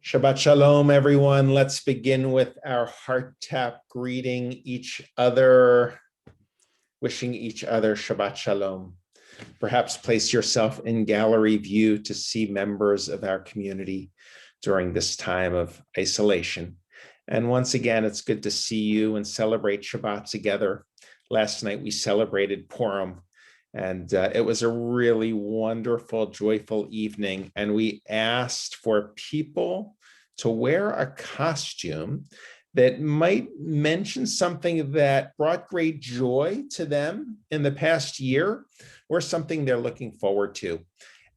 Shabbat Shalom, everyone. Let's begin with our heart tap, greeting each other, wishing each other Shabbat Shalom. Perhaps place yourself in gallery view to see members of our community during this time of isolation. And once again, it's good to see you and celebrate Shabbat together. Last night we celebrated Purim, and it was a really wonderful, joyful evening. And we asked for people to wear a costume that might mention something that brought great joy to them in the past year, or something they're looking forward to.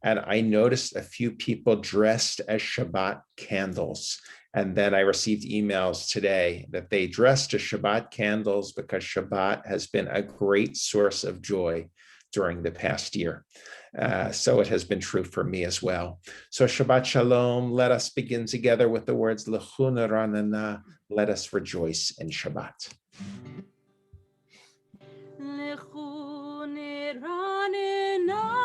And I noticed a few people dressed as Shabbat candles. And then I received emails today that they dressed as Shabbat candles because Shabbat has been a great source of joy during the past year. So it has been true for me as well. So Shabbat Shalom, let us begin together with the words Lechu Neranena, let us rejoice in Shabbat. Lechu Neranena,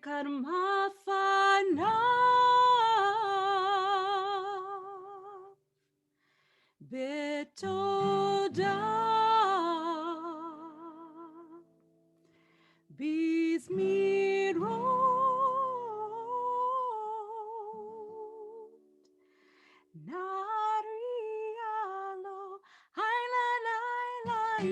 Karma fana betoda bizmiro narialo hayla la la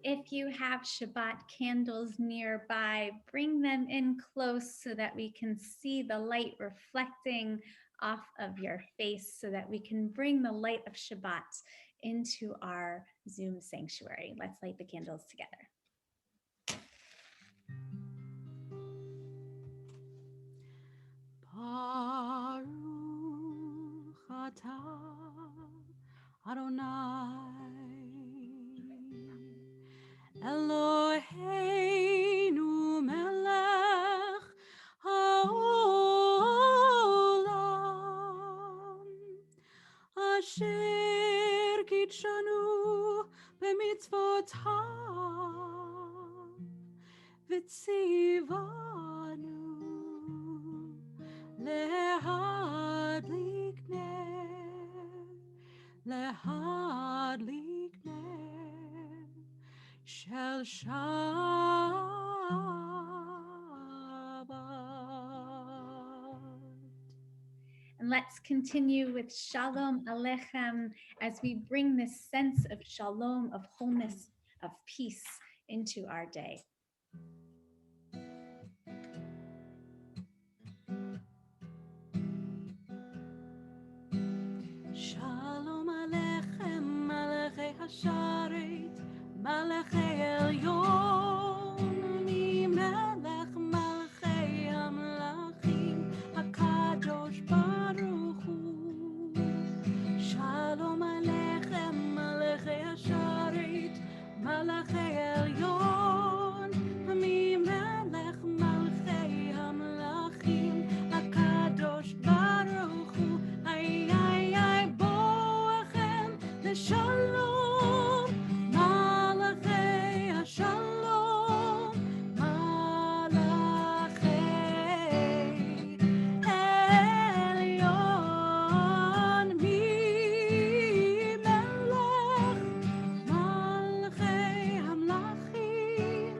If you have Shabbat candles nearby, bring them in close so that we can see the light reflecting off of your face, so that we can bring the light of Shabbat into our Zoom sanctuary. Let's light the candles together. Baruch atah Adonai Eloheinu melech haolam asher kitshanu b'mitzvotav v'tzivanu lehadlik ner shel Shabbat. And let's continue with Shalom Aleichem as we bring this sense of shalom, of wholeness, of peace into our day. Shalom Aleichem, Malachei Hasharet, Malachei Elyon, Mi Melech Malachei Amlachim, HaKadosh Baruch Hu. Shalom Aleichem, Malachei Hasharet, Malachei מלכי עליון, ממלך מלכי המלכים, הקדוש ברוך הוא, איי איי איי בואכם לשלום, מלכי השלום, מלכי עליון, ממלך מלכי המלכים, הקדוש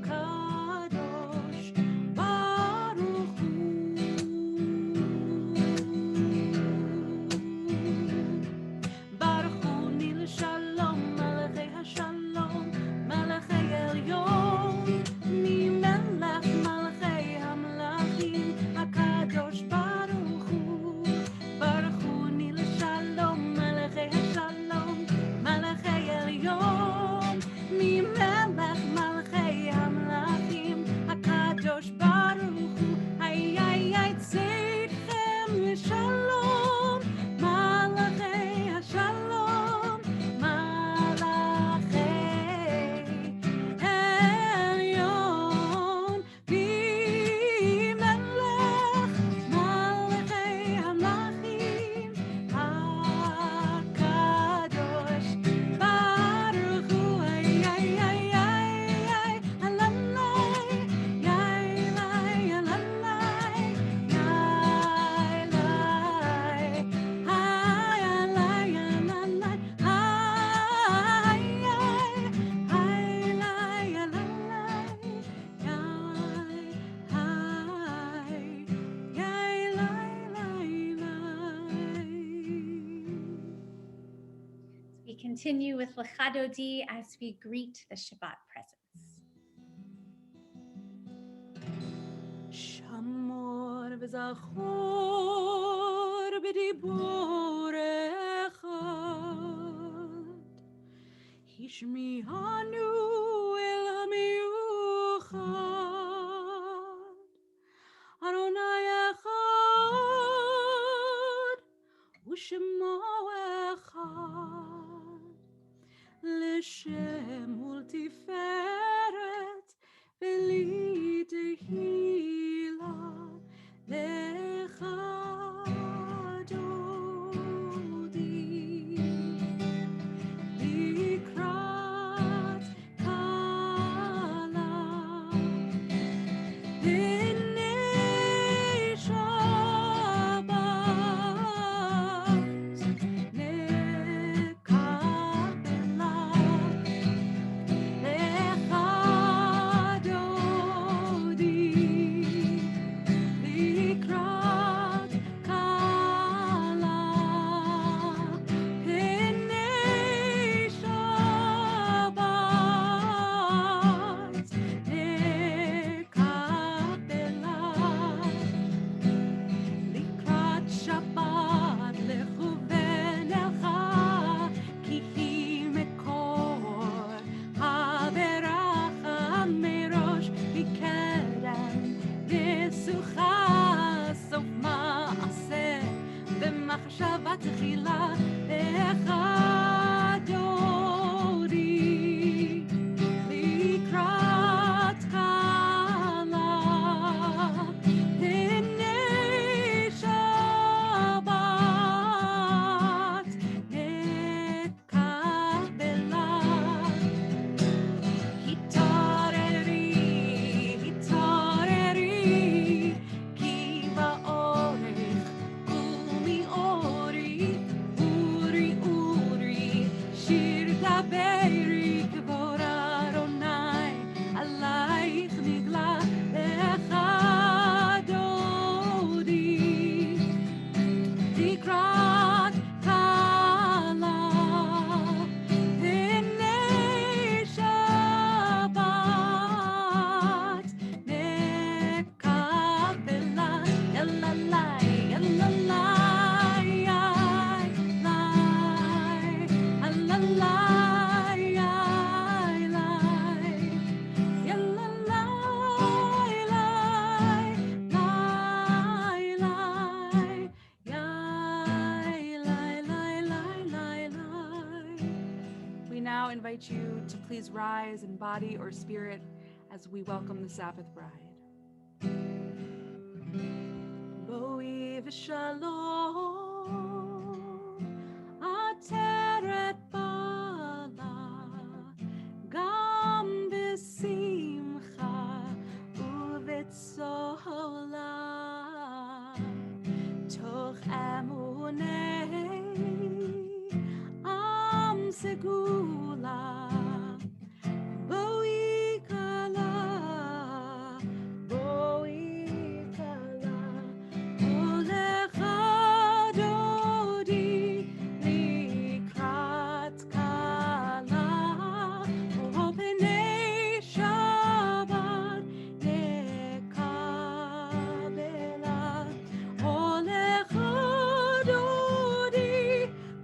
ברוך הוא. ברכוני לשלום, מלכי השלום, מלכי עליון, ממלך מלכי המלכים, הקדוש ברוך הוא. ברכוני לשלום, מלכי השלום, מלכי עליון, ממלך מלכי המלכים, הקדוש ברוך הוא. איי איי איי צאתכם לשלום, מלכי השלום, מלכי עליון, ממלך מלכי המלכים, הקדוש ברוך הוא. איי איי איי איי איי אללי, איי איי אללי, איי We continue with Lecha Dodi as we greet the Shabbat presence. שמור וזכור בדיבור אחד, השמיענו אל המיוחד, אדוני אחד ושמו אחד, לשם ולתפארת ולתהילה לך דודי, לקראת כלה הנה שבת נקבלה, invite you to please rise in body or spirit as we welcome the Sabbath bride. Boi v'shalom, ateret bala, gam b'simcha u'v'tzola, toch emunei am segula. Boi kala, olecha dodi likrat kala, opnei Shabbat nekabela, olecha dodi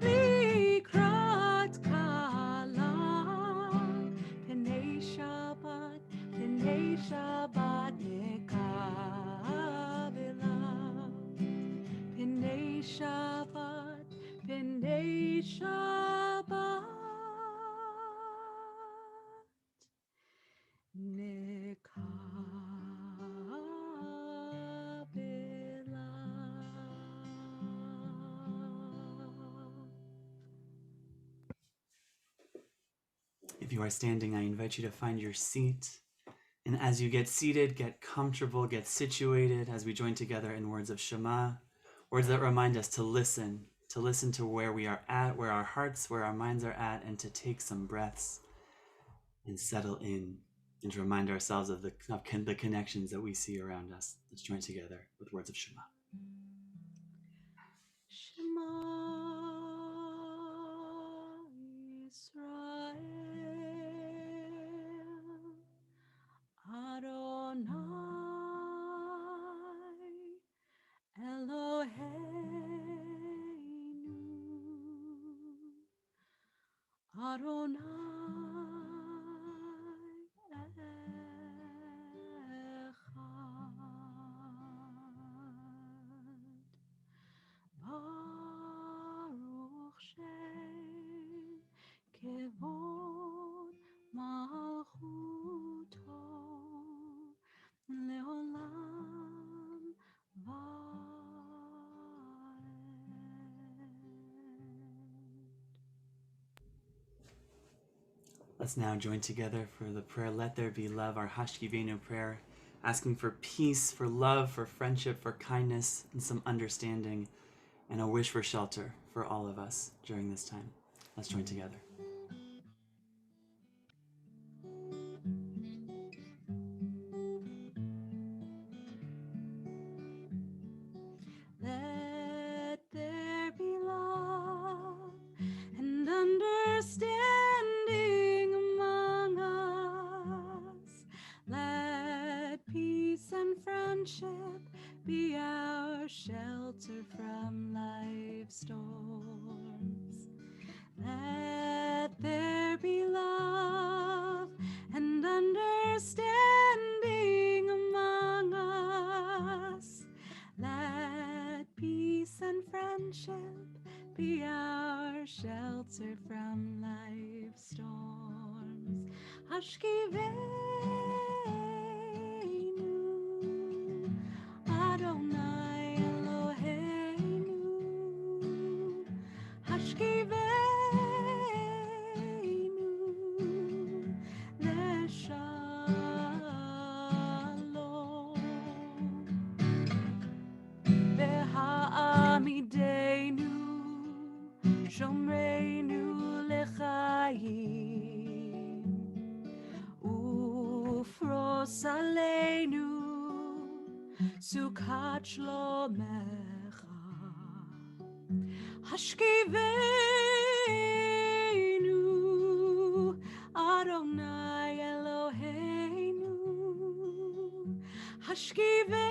likrat kala, Pnei Shabbat nekabela, Pnei Shabbat nekabela. If you are standing, I invite you to find your seat. And as you get seated, get comfortable, get situated as we join together in words of Shema, words that remind us to listen to where we are at, where our hearts, where our minds are at, and to take some breaths and settle in and to remind ourselves of the connections that we see around us. Let's join together with words of Shema. Shema Yisrael, Adonai Eloheinu, Adonai Echad. Baruch Shem Kevod Malchuto Leolam Let's now join together for the prayer, Let There Be Love, our Hashkivenu prayer, asking for peace, for love, for friendship, for kindness, and some understanding, and a wish for shelter for all of us during this time. Let's join together. Let there be love and understanding among us. Let peace and friendship be our shelter from life's storms. Let there be love and understanding among us. Let peace and friendship be our shelter from life's storms. Hashkivenu, Adonai Eloheinu, Hashkivenu, Leshalom. V'ha'amidenu, shomreinu l'chaim, ufros aleinu, sukat shlomecha. Hashkivenu, Adonai Eloheinu, Hashkivenu,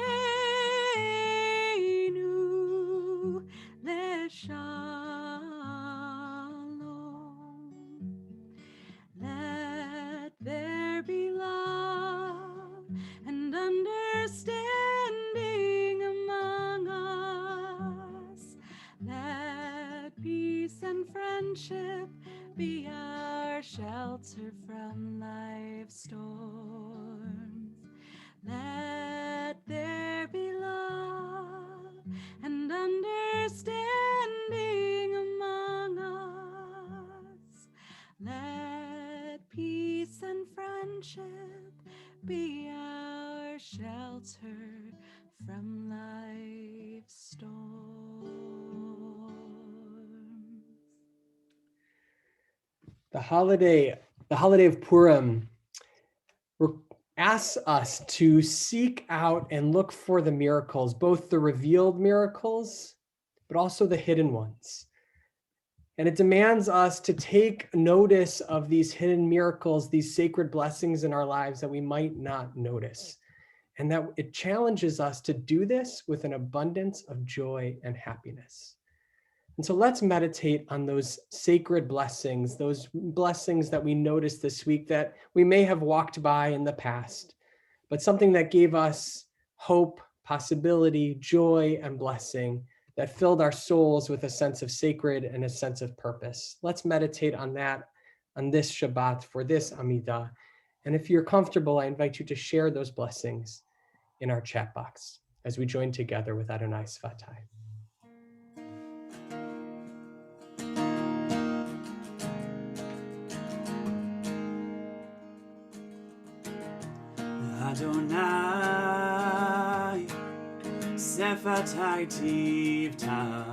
Leshalom. Let there be love and understanding among us. Let peace and friendship be our shelter shelter from life's storms. Let there be love and understanding among us. Let peace and friendship be our shelter from life's storms. The holiday of Purim asks us to seek out and look for the miracles, both the revealed miracles, but also the hidden ones. And it demands us to take notice of these hidden miracles, these sacred blessings in our lives that we might not notice. And that it challenges us to do this with an abundance of joy and happiness. And so let's meditate on those sacred blessings, those blessings that we noticed this week that we may have walked by in the past, but something that gave us hope, possibility, joy, and blessing that filled our souls with a sense of sacred and a sense of purpose. Let's meditate on that on this Shabbat for this Amidah. And if you're comfortable, I invite you to share those blessings in our chat box as we join together with Adonai Svatai. Adonai, Sefatai Tivtach,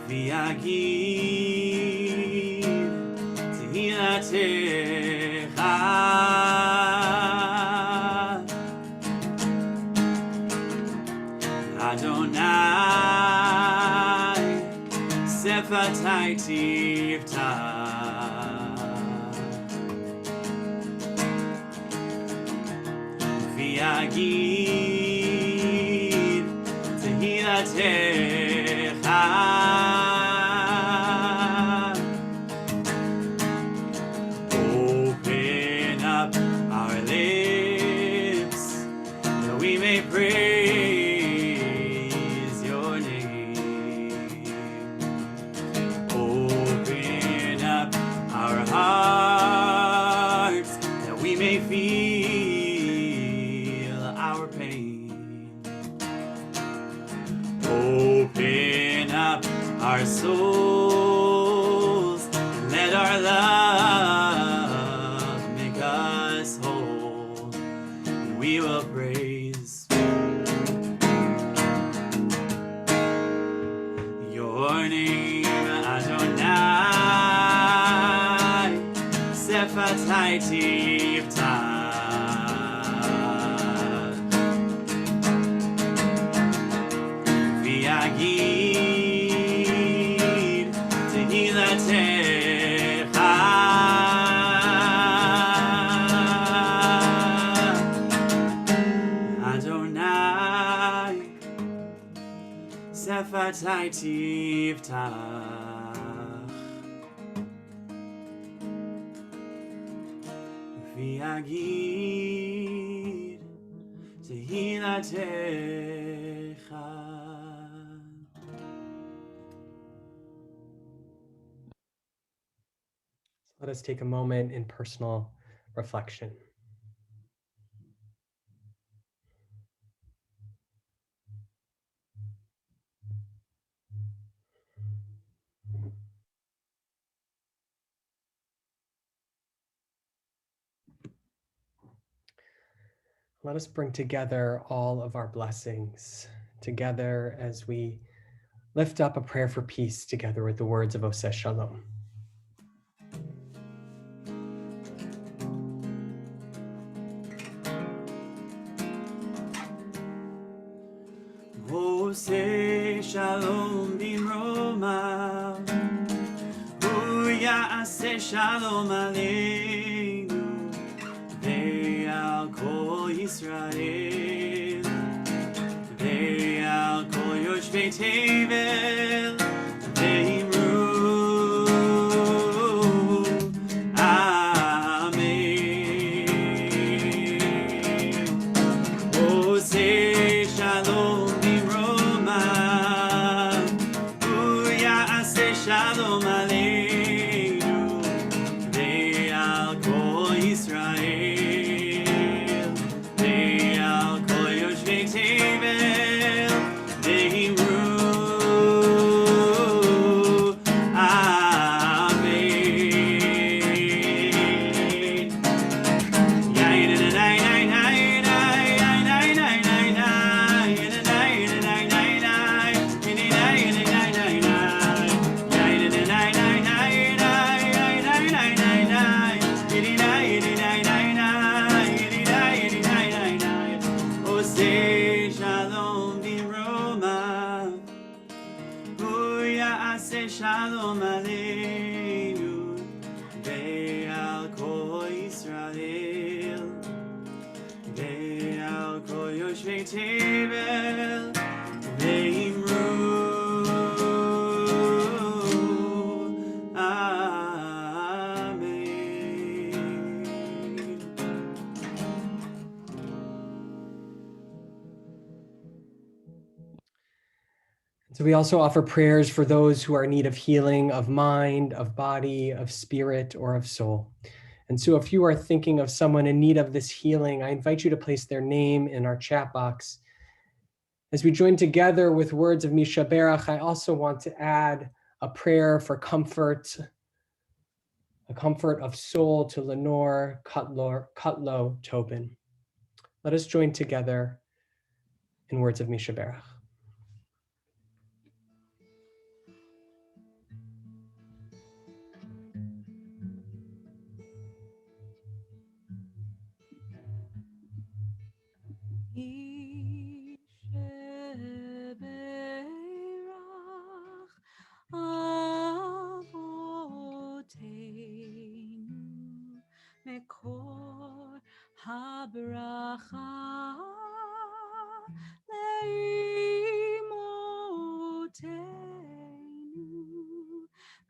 V'yagid Tehilatecha, Adonai, Sefatai Tivtach. V'yagid tehilatecha, open up our lips that we may praise your name. Open up our hearts that we may feel our pain. Open up our souls and let our love make us whole. We will praise your name, Adonai, Sefatai Tivtach. V'yagid tehilatecha, Adonai, Sefatai Tivtach. V'yagid tehilatecha. Let us take a moment in personal reflection. Let us bring together all of our blessings together as we lift up a prayer for peace together with the words of Oseh Shalom. Oseh Shalom bimromav, Hu ya'aseh shalom aleinu, ve'al kol Yisrael, ve'al kol yoshvei tevel, ve'imru Amen. Oseh Shalom bimromav, Hu יעשה שלום עלינו ועל כל ישראל ועל כל יושבי תבל ואמרו Shalom Aleinu ve'al kol Yisrael ve'al kol yoshvei tevel ve'imru Amen. So we also offer prayers for those who are in need of healing of mind, of body, of spirit, or of soul. And so if you are thinking of someone in need of this healing, I invite you to place their name in our chat box. As we join together with words of Mishaberach, I also want to add a prayer for comfort, a comfort of soul to Lenore Cutlow Tobin. Let us join together in words of Mishaberach. Avoteinu mekor habracha leimotenu.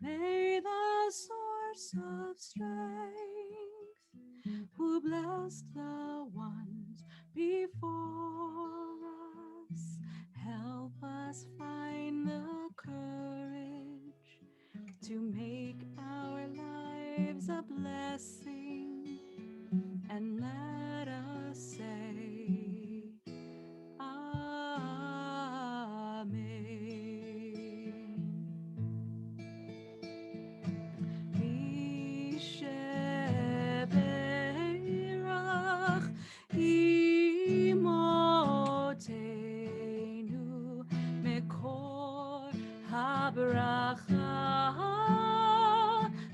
May the source of strength, who blessed the ones before us, help us find the courage to make our lives a blessing, and let us say Amen. Misheberach imotenu mekor habracha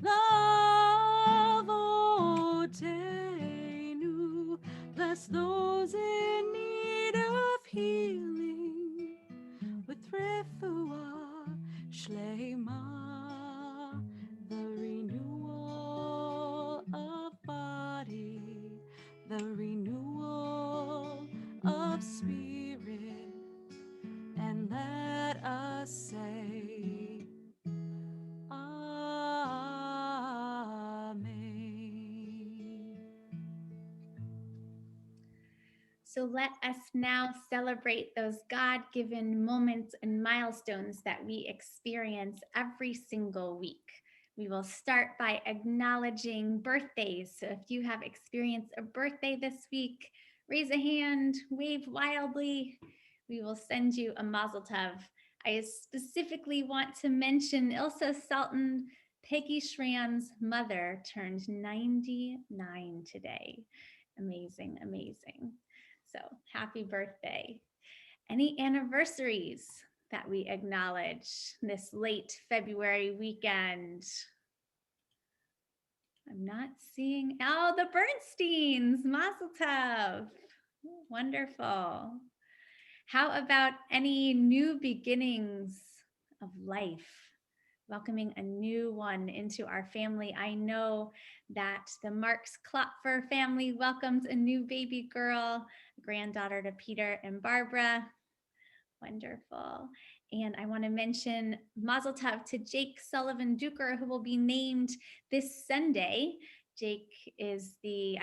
lavotenu. Bless those in need of healing with refuah shlema, the renewal of body, the renewal of spirit, and let us say Amen. So let us now celebrate those God-given moments and milestones that we experience every single week. We will start by acknowledging birthdays. So if you have experienced a birthday this week, raise a hand, wave wildly. We will send you a mazel tov. I specifically want to mention Ilsa Sultan, Peggy Schramm's mother, turned 99 today. Amazing, amazing. So happy birthday. Any anniversaries that we acknowledge this late February weekend? I'm not seeing, oh, the Bernsteins, Mazel Tov. Wonderful. How about any new beginnings of life? Welcoming a new one into our family. I know that the Marks Klopfer family welcomed a new baby girl, granddaughter to Peter and Barbara. Wonderful. And I want to mention Mazel Tov to Jake Sullivan Duker, who will be named this Sunday. Jack is the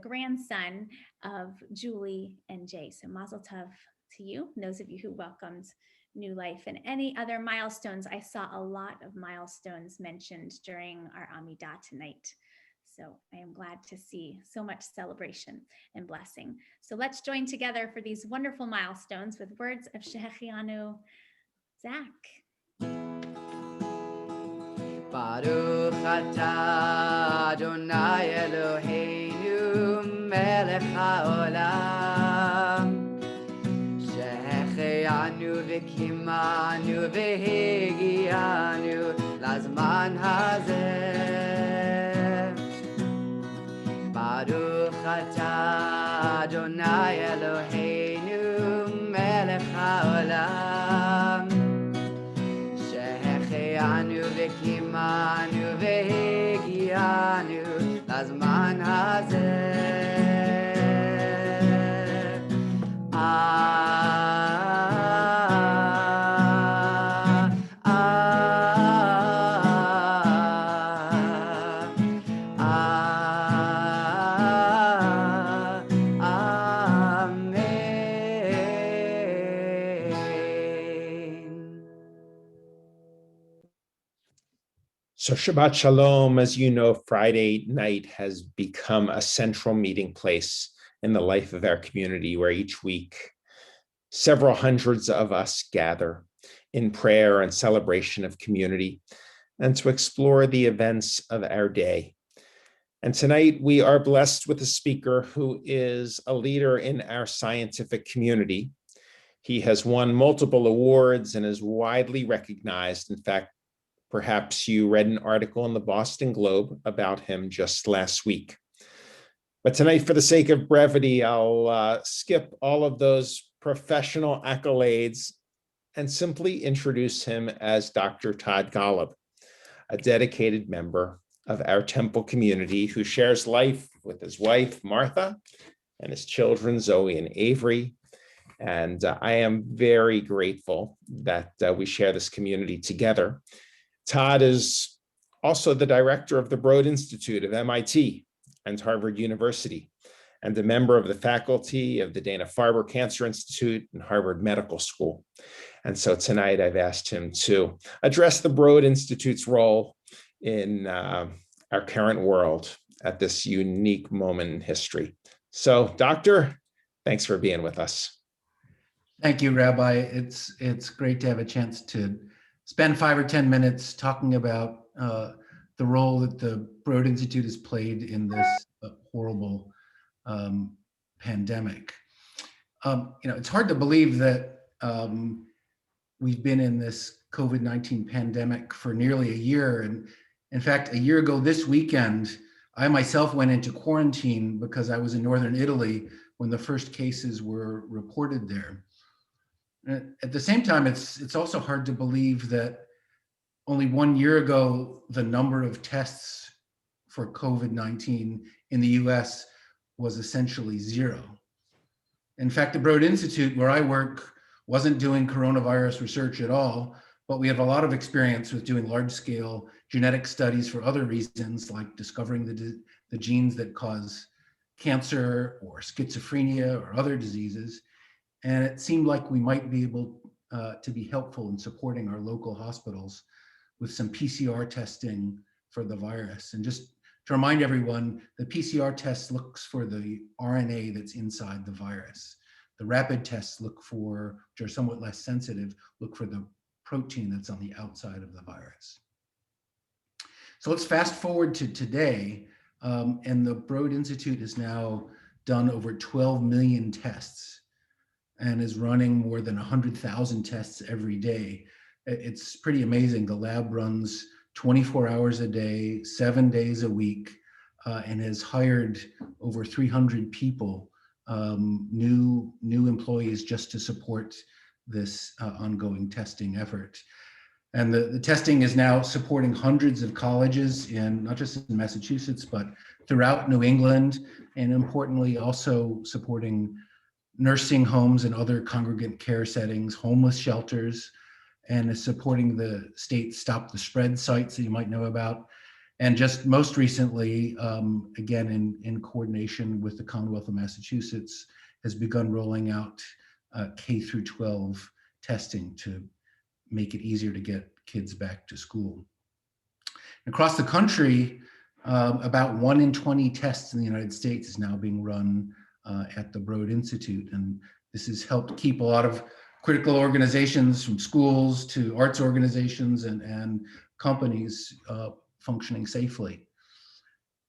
grandson of Julie and Jay. So Mazel Tov to you, and those of you who welcomed new life. And any other milestones, I saw a lot of milestones mentioned during our Amidah tonight. So I am glad to see so much celebration and blessing. So let's join together for these wonderful milestones with words of Shehechianu. Zach. Baruch atah Adonai Eloheinu melech haolam שהחיינו וקיימנו והגיענו לזמן הזה. ברוך אתה אדוני אלוהינו מלך העולם שהחיינו וקיימנו והגיענו לזמן הזה. So Shabbat Shalom, as you know, Friday night has become a central meeting place in the life of our community, where each week several hundreds of us gather in prayer and celebration of community and to explore the events of our day. And tonight we are blessed with a speaker who is a leader in our scientific community. He has won multiple awards and is widely recognized. In fact, perhaps you read an article in the Boston Globe about him just last week. But tonight, for the sake of brevity, I'll skip all of those professional accolades and simply introduce him as Dr. Todd Golub, a dedicated member of our temple community who shares life with his wife, Martha, and his children, Zoe and Avery. And I am very grateful that we share this community together. Todd is also the director of the Broad Institute of MIT and Harvard University, and a member of the faculty of the Dana-Farber Cancer Institute and Harvard Medical School. And so tonight I've asked him to address the Broad Institute's role in our current world at this unique moment in history. So, Doctor, thanks for being with us. Thank you, Rabbi. It's great to have a chance to spend 5 or 10 minutes talking about the role that the Broad Institute has played in this horrible pandemic. It's hard to believe that we've been in this COVID-19 pandemic for nearly a year. And in fact, a year ago this weekend, I myself went into quarantine because I was in northern Italy when the first cases were reported there. At the same time, it's also hard to believe that only 1 year ago, the number of tests for COVID-19 in the US was essentially zero. In fact, the Broad Institute, where I work, wasn't doing coronavirus research at all, but we have a lot of experience with doing large-scale genetic studies for other reasons, like discovering the genes that cause cancer or schizophrenia or other diseases. And it seemed like we might be able to be helpful in supporting our local hospitals with some PCR testing for the virus. And just to remind everyone, the PCR test looks for the RNA that's inside the virus. The rapid tests look for, which are somewhat less sensitive, look for the protein that's on the outside of the virus. So let's fast forward to today. And the Broad Institute has now done over 12 million tests and is running more than 100,000 tests every day. It's pretty amazing. The lab runs 24 hours a day, 7 days a week, and has hired over 300 people, new employees, just to support this ongoing testing effort. And the testing is now supporting hundreds of colleges in, not just in Massachusetts, but throughout New England, and importantly, also supporting nursing homes and other congregant care settings, homeless shelters, and is supporting the state Stop the Spread sites that you might know about. And just most recently, again, in coordination with the Commonwealth of Massachusetts, has begun rolling out K through 12 testing to make it easier to get kids back to school. Across the country, about 1 in 20 tests in the United States is now being run at the Broad Institute. And this has helped keep a lot of critical organizations, from schools to arts organizations and companies, functioning safely.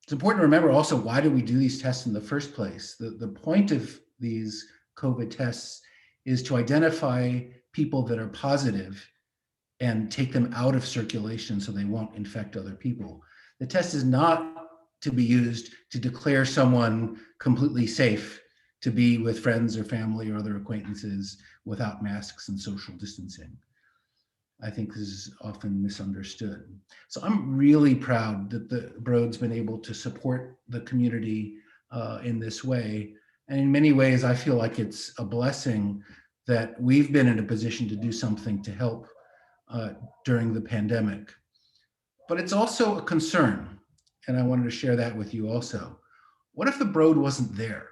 It's important to remember also, why do we do these tests in the first place? The point of these COVID tests is to identify people that are positive and take them out of circulation so they won't infect other people. The test is not to be used to declare someone completely safe to be with friends or family or other acquaintances without masks and social distancing. I think this is often misunderstood. So I'm really proud that the Broad's been able to support the community in this way. And in many ways, I feel like it's a blessing that we've been in a position to do something to help during the pandemic. But it's also a concern, and I wanted to share that with you also. What if the Broad wasn't there?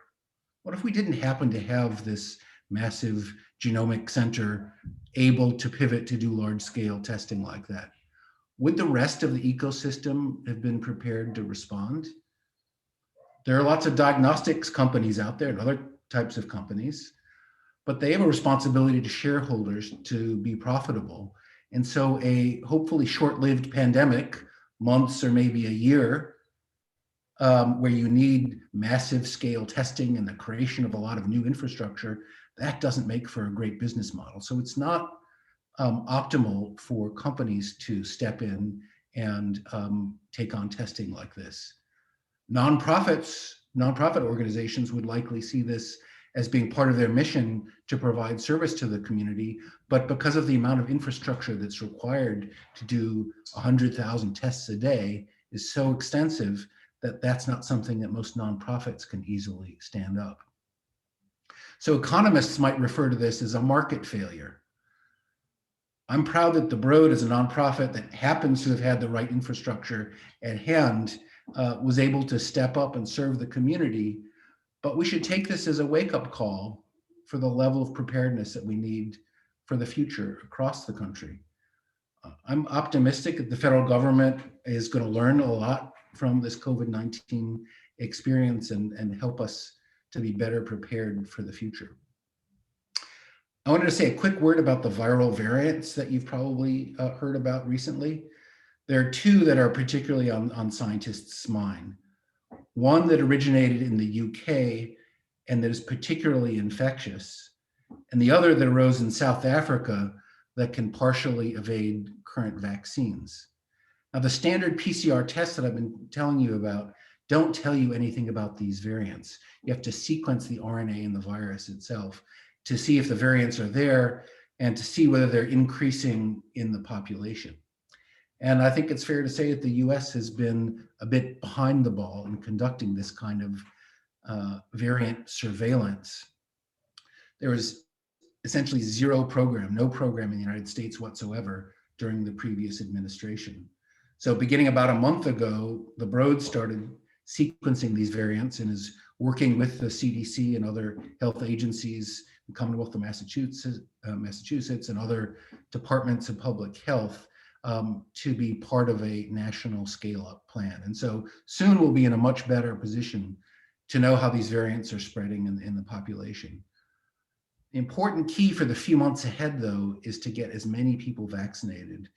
What if we didn't happen to have this massive genomic center able to pivot to do large-scale testing like that? Would the rest of the ecosystem have been prepared to respond? There are lots of diagnostics companies out there and other types of companies, but they have a responsibility to shareholders to be profitable. And so a hopefully short-lived pandemic, months or maybe a year, where you need massive scale testing and the creation of a lot of new infrastructure, that doesn't make for a great business model. So it's not optimal for companies to step in and take on testing like this. Nonprofit organizations would likely see this as being part of their mission to provide service to the community, but because of the amount of infrastructure that's required to do 100,000 tests a day is so extensive that that's not something that most nonprofits can easily stand up. So economists might refer to this as a market failure. I'm proud that the Broad, as a nonprofit that happens to have had the right infrastructure at hand, was able to step up and serve the community. But we should take this as a wake-up call for the level of preparedness that we need for the future across the country. I'm optimistic that the federal government is going to learn a lot from this COVID-19 experience and help us to be better prepared for the future. I wanted to say a quick word about the viral variants that you've probably heard about recently. There are two that are particularly on scientists' mind. One that originated in the UK and that is particularly infectious, and the other that arose in South Africa that can partially evade current vaccines. Now, the standard PCR tests that I've been telling you about don't tell you anything about these variants. You have to sequence the RNA in the virus itself to see if the variants are there and to see whether they're increasing in the population. And I think it's fair to say that the US has been a bit behind the ball in conducting this kind of variant surveillance. There was essentially no program in the United States whatsoever during the previous administration. So beginning about a month ago, the Broad started sequencing these variants and is working with the CDC and other health agencies, the Commonwealth of Massachusetts and other departments of public health to be part of a national scale-up plan. And so soon we'll be in a much better position to know how these variants are spreading in the population. The important key for the few months ahead, though, is to get as many people vaccinated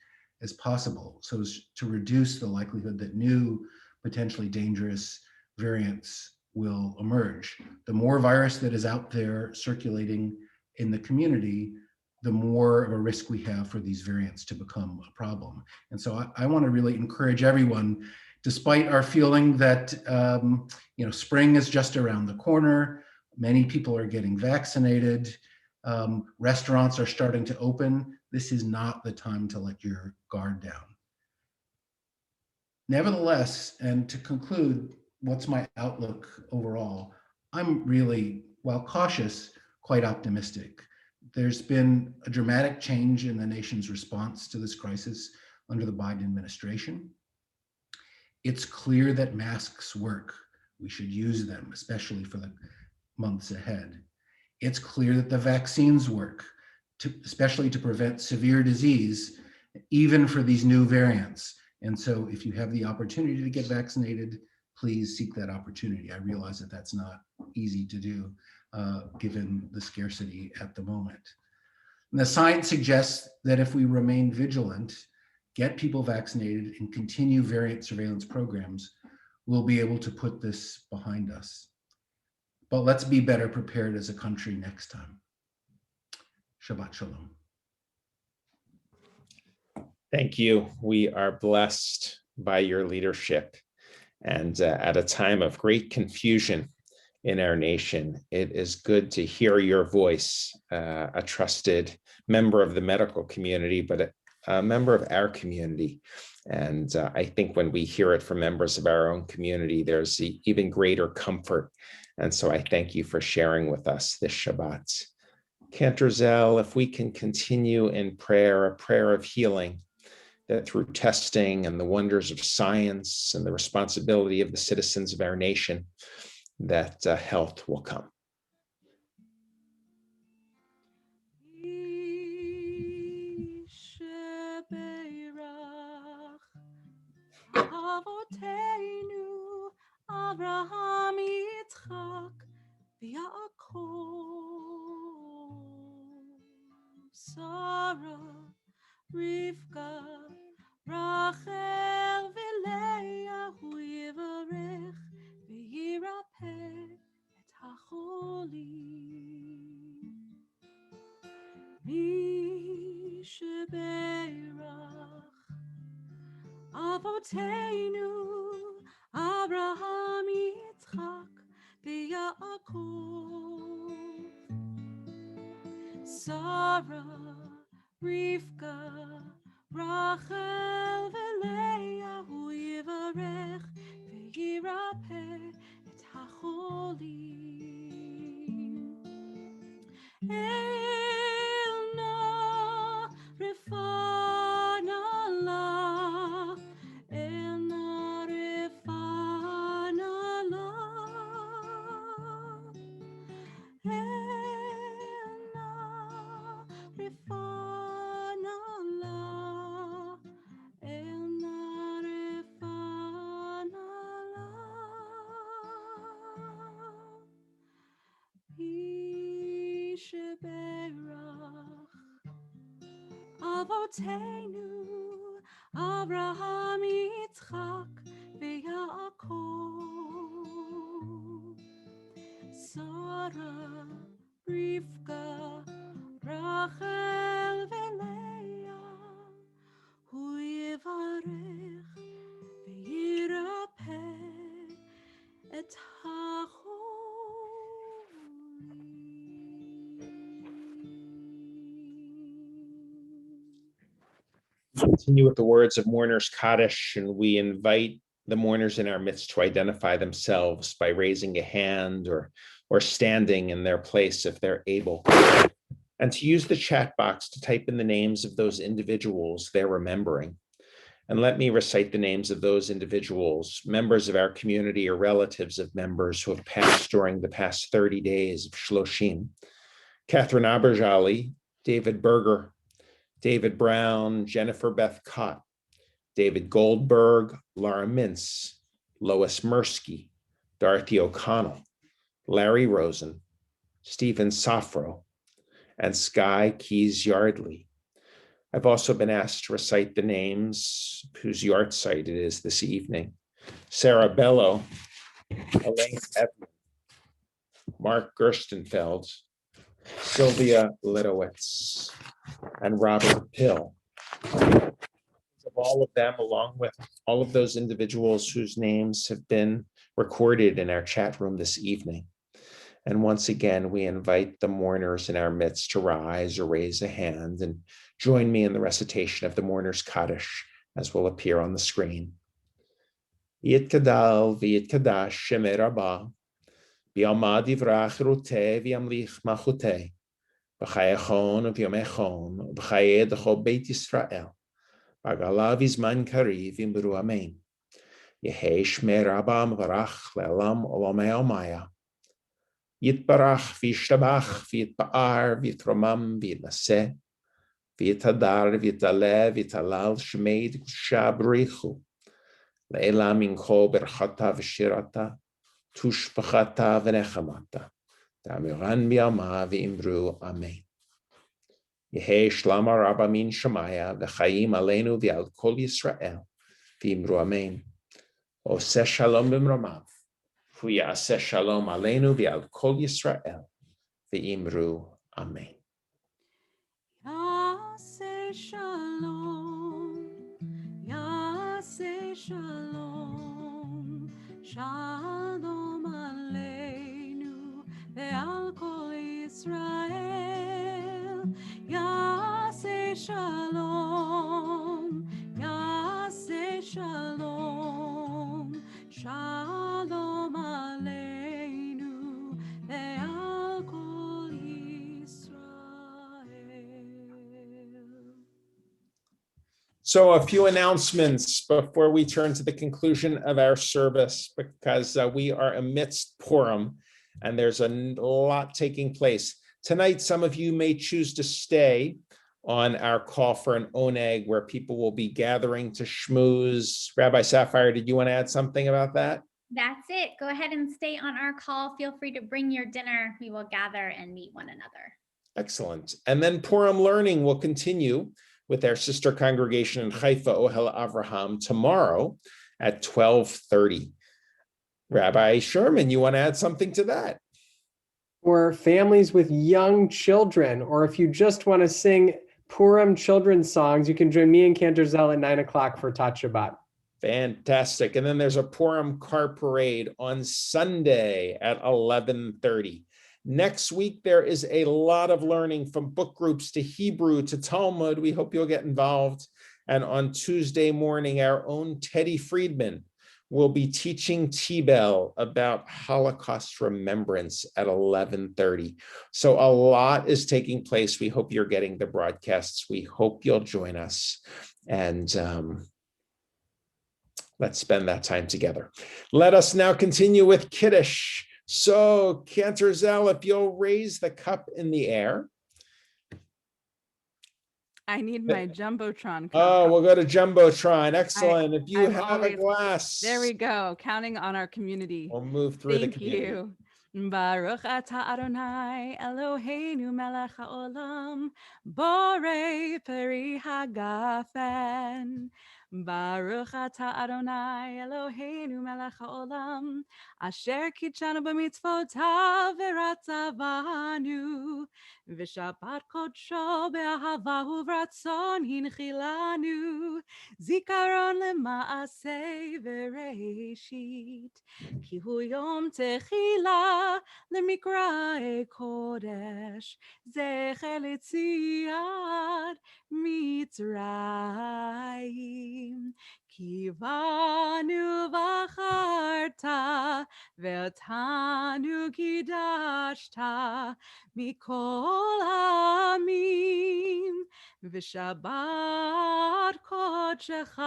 as possible so as to reduce the likelihood that new, potentially dangerous variants will emerge. The more virus that is out there circulating in the community, the more of a risk we have for these variants to become a problem. And so I want to really encourage everyone, despite our feeling that spring is just around the corner, many people are getting vaccinated, restaurants are starting to open, this is not the time to let your guard down. Nevertheless, and to conclude, what's my outlook overall? I'm really, while cautious, quite optimistic. There's been a dramatic change in the nation's response to this crisis under the Biden administration. It's clear that masks work. We should use them, especially for the months ahead. It's clear that the vaccines work. especially to prevent severe disease, even for these new variants. And so if you have the opportunity to get vaccinated, please seek that opportunity. I realize that that's not easy to do given the scarcity at the moment. And the science suggests that if we remain vigilant, get people vaccinated, and continue variant surveillance programs, we'll be able to put this behind us. But let's be better prepared as a country next time. Shabbat Shalom. Thank you. We are blessed by your leadership. And at a time of great confusion in our nation, it is good to hear your voice, a trusted member of the medical community, but a member of our community. And I think when we hear it from members of our own community, there's even greater comfort. And so I thank you for sharing with us this Shabbat. Cantor Zell, if we can continue in prayer, a prayer of healing, that through testing and the wonders of science and the responsibility of the citizens of our nation, that health will come. Abraham, Yitzchak, Yaakov, Sarah, Rivka, Rachel, Leah, hu yivarech, v'yirapeh et hacholim. Mi shebeirach Avoteinu, Abraham, Yitzchak, Yaakov, Sarah, Rivka, Rachel, Leah, hu yivarech, v'yirapeh et hacholim. Elna refana la, Elna refana la, Elna refana la, Elna refana la. Yisheberach Avoteinu, Abraham, Yitzchak, v'Yaakov, Sarah, Rivka, Rachel, Leah, hu yivarech, v'yirapeh et Continue with the words of Mourners Kaddish, and we invite the mourners in our midst to identify themselves by raising a hand or standing in their place if they're able, and to use the chat box to type in the names of those individuals they're remembering. And let me recite the names of those individuals, members of our community or relatives of members who have passed during the past 30 days of Shloshim. Catherine Aberjali, David Berger, David Brown, Jennifer Beth Cott, David Goldberg, Laura Mintz, Lois Mursky, Dorothy O'Connell, Larry Rosen, Stephen Safro, and Sky Keys Yardley. I've also been asked to recite the names whose yahrzeit it is this evening. Sarah Bello, Elaine Evans, Mark Gerstenfeld, Sylvia Litowitz, and Robert Pill. Of all of them, along with all of those individuals whose names have been recorded in our chat room this evening. And once again, we invite the mourners in our midst to rise or raise a hand and join me in the recitation of the Mourners Kaddish, as will appear on the screen. Yitkadal v'yitkadash shemer rabba, v'yamad yivrach ruteh v'yamlich machuteh, v'chayachon v'yomechon, v'chayed d'cho Beit Yisrael, v'agalav izman kariv v'imru amen. Yehei shemer rabba m'varach le'olam olamei omaya. Yitbarach v'yishtabach v'yitba'ar v'yitromam v'yitnaseh v'yitadar v'yitaleh v'yitalal shmeid shabrichu le'elam min kol berchata v'shirata tushbachata v'nechamata ta'amiran b'yama v'imru amen. Yehei shlama rabba min shemaya v'chaim aleinu v'al kol Yisrael v'imru amen. Oseh shalom b'mromav v'yaseh shalom aleinu v'al kol Yisrael v'imru amen. Yaseh shalom, Yaseh shalom, shalom aleinu ve'al kol Yisrael. Yaseh shalom, Yaseh shalom, shalom aleinu ve'al kol Yisrael. So a few announcements before we turn to the conclusion of our service, because we are amidst Purim and there's a lot taking place. Tonight, some of you may choose to stay on our call for an oneg where people will be gathering to schmooze. Rabbi Sapphire, did you want to add something about that? That's it. Go ahead and stay on our call. Feel free to bring your dinner. We will gather and meet one another. Excellent. And then Purim learning will continue with our sister congregation in Haifa, Ohel Avraham, tomorrow at 12:30. Rabbi Sherman, you want to add something to that? For families with young children, or if you just want to sing Purim children's songs, you can join me and Cantor Zell at 9 o'clock for Tat Shabbat. Fantastic. And then there's a Purim car parade on Sunday at 11:30. Next week, there is a lot of learning from book groups to Hebrew to Talmud. We hope you'll get involved. And on Tuesday morning, our own Teddy Friedman will be teaching T-Bell about Holocaust remembrance at 11:30. So a lot is taking place. We hope you're getting the broadcasts. We hope you'll join us. And let's spend that time together. Let us now continue with Kiddush. So, Cantor Zell, if you'll raise the cup in the air. I need my Jumbotron. Oh, we'll go to Jumbotron. Excellent. If you I'm have always- a glass. There we go. Counting on our community. We'll move through Thank the community. you. Baruch atah Adonai Eloheinu melech haolam borei peri hagafen. Baruch atah Adonai Eloheinu melech haolam asher kitshanu b'mitzvotav v'ratzavanu v'shabbat kodsho be'ahava u'vratzon hinchilanu zikaron lema'aseh v'reishit ki hu yom techila למקראי קודש, זכר ליציאת מצרים. כי בנו בחרת, ואותנו קידשת מכל העמים, ושבת קודשך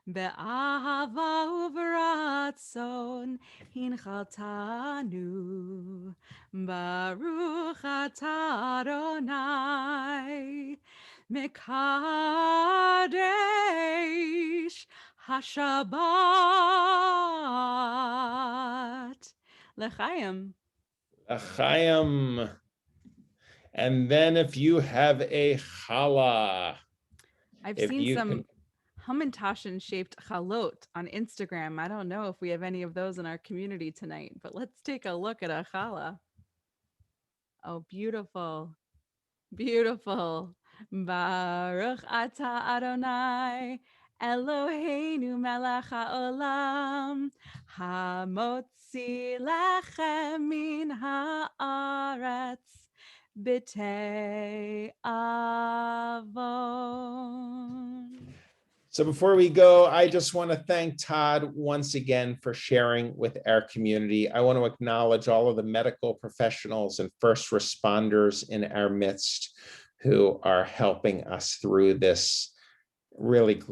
באהבה וברצון הנחלתנו. ברוך אתה אדוני מקדש השבת. L'chaim. L'chaim. And then if you have a challah. I've if seen you some can- Hamantashen shaped chalot on Instagram. I don't know if we have any of those in our community tonight, but let's take a look at a challah. Oh, beautiful. Beautiful. Baruch atah Adonai Eloheinu melech haolam hamotzi lechem min haaretz b'tei avon. So before we go, I just want to thank Todd once again for sharing with our community. I want to acknowledge all of the medical professionals and first responders in our midst who are helping us through this really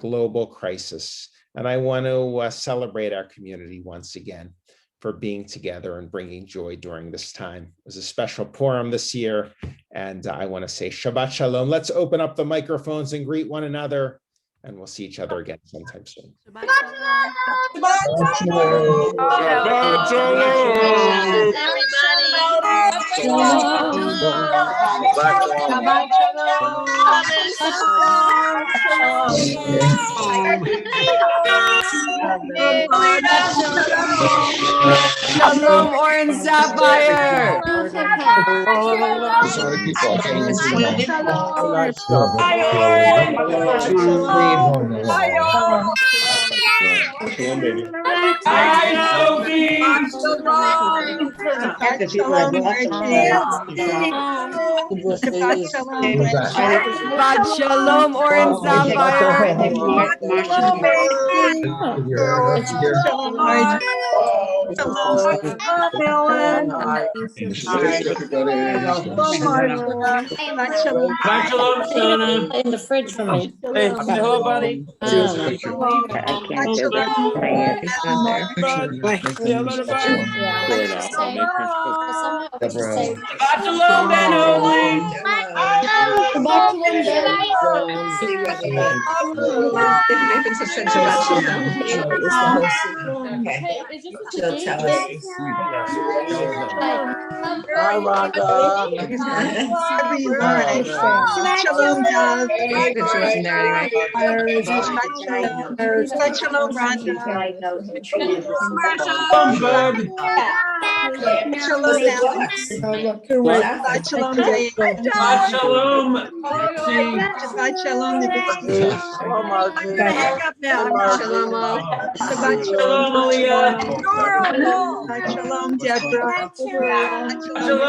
global crisis. And I want to celebrate our community once again. for being together and bringing joy during this time. It was a special Purim this year, and I want to say Shabbat Shalom. Let's open up the microphones and greet one another, and we'll see each other again sometime soon. Shabbat shalom. Shalom, Orange Sapphire. Shabbat Shalom, Orange Sapphire. In the fridge for me. Hey, say hello, buddy. I can't do that. Shalom, Dad. Shalom, Rhonda. Shalom, Dave. Shalom. Shabbat Shalom, Nivitsky. Hang up now. Shalom. Shabbat Shalom, Aliyah. Shabbat Shalom, Deborah. Shalom.